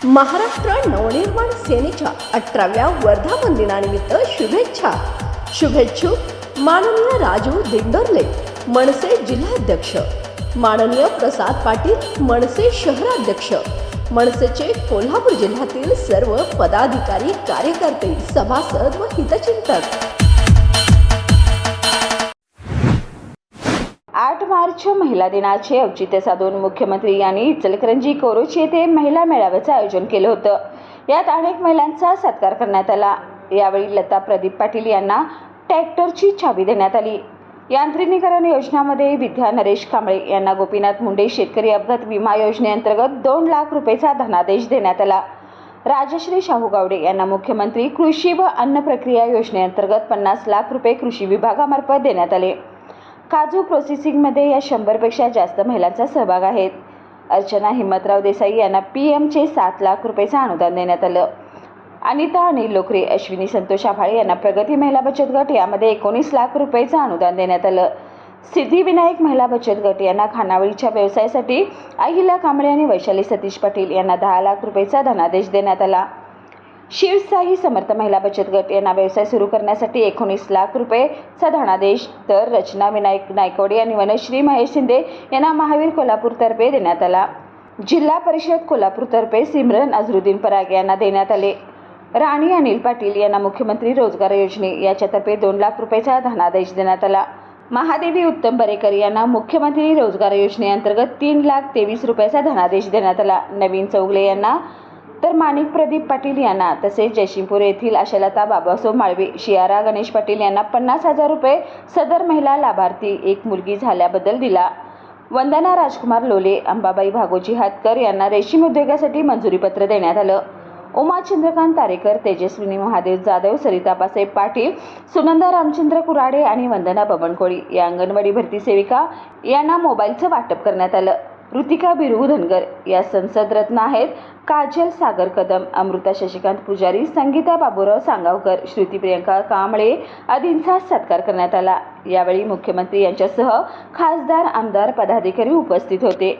महाराष्ट्र नवनिर्माण सेनेच्या 18व्या वर्धापन दिनानिमित्त शुभेच्छुक माननीय राजू दिंडोरले, मनसे जिल्हाध्यक्ष, माननीय प्रसाद पाटील, मनसे शहराध्यक्ष, मनसेचे कोल्हापूर जिल्ह्यातील सर्व पदाधिकारी, कार्यकर्ते, सभासद व हितचिंतक। 8 मार्च महिला दिनाचे औचित्य साधून मुख्यमंत्री यांनी इचलकरंजी कोरोची येथे महिला मेळाव्याचे आयोजन केले होतं। यात अनेक महिलांचा सत्कार करण्यात आला। यावेळी लता प्रदीप पाटील यांना ट्रॅक्टरची चावी देण्यात आली। यांत्रिकीकरण योजनामध्ये विद्या नरेश कांबळे यांना गोपीनाथ मुंडे शेतकरी अपघात विमा योजनेअंतर्गत 2 लाख रुपयाचा धनादेश देण्यात आला। राजश्री शाहू गावडे यांना मुख्यमंत्री कृषी व अन्न प्रक्रिया योजनेअंतर्गत 50 लाख रुपये कृषी विभागामार्फत देण्यात आले। काजू प्रोसेसिंगमध्ये या 100पेक्षा जास्त महिलांचा सहभाग आहे। अर्चना हिम्मतराव देसाई यांना पीएमचे 7 लाख रुपयाचं अनुदान देण्यात आलं। अनिता अनिल लोकरे, अश्विनी संतोष आभाळे यांना प्रगती महिला बचत गट यामध्ये 19 लाख रुपयाचं अनुदान देण्यात आलं। सिद्धिविनायक महिला बचत गट यांना खानावळीच्या व्यवसायासाठी अहिल्या कांबळे आणि वैशाली सतीश पाटील यांना 10 लाख रुपयाचा धनादेश देण्यात आला। शिवसाई समर्थ महिला बचत गट यांना व्यवसाय सुरू करण्यासाठी 19 लाख रुपयाचा धनादेश, तर रचना विनायक नायकवडे आणि वनश्री महेश शिंदे यांना महावीर कोल्हापूरतर्फे देण्यात आला। जिल्हा परिषद कोल्हापूरतर्फे सिमरन अझरुद्दीन पराग यांना देण्यात आले। राणी अनिल पाटील यांना मुख्यमंत्री रोजगार योजने याच्यातर्फे 2 लाख रुपयाचा धनादेश देण्यात आला। महादेवी उत्तम बरेकर यांना मुख्यमंत्री रोजगार योजनेअंतर्गत 3,23,00,000 रुपयाचा धनादेश देण्यात आला। नवीन चौगले यांना, तर माणिक प्रदीप पाटील यांना, तसेच जयसिंगपूर येथील आशालता बाबासाहेब माळवे, शियारा गणेश पाटील यांना 50,000 रुपये सदर महिला लाभार्थी एक मुलगी झाल्याबद्दल दिला। वंदना राजकुमार लोले, अंबाबाई भागोजी हातकर यांना रेशीम उद्योगासाठी मंजुरीपत्र देण्यात आलं। उमा चंद्रकांत तारेकर, तेजस्विनी महादेव जाधव, सरिता बासाहेब पाटील, सुनंदा रामचंद्र कुराडे आणि वंदना बबनकोळी या अंगणवाडी भरती सेविका यांना मोबाईलचं वाटप करण्यात आलं। ऋतिका बिरू धनगर या संसद रत्न आहेत। काजल सागर कदम, अमृता शशिकांत पुजारी, संगीता बाबूराव सांगावकर, श्रुती प्रियंका कांबळे आदींचा सत्कार करण्यात आला। यावेळी मुख्यमंत्री यांच्यासह खासदार, आमदार, पदाधिकारी उपस्थित होते।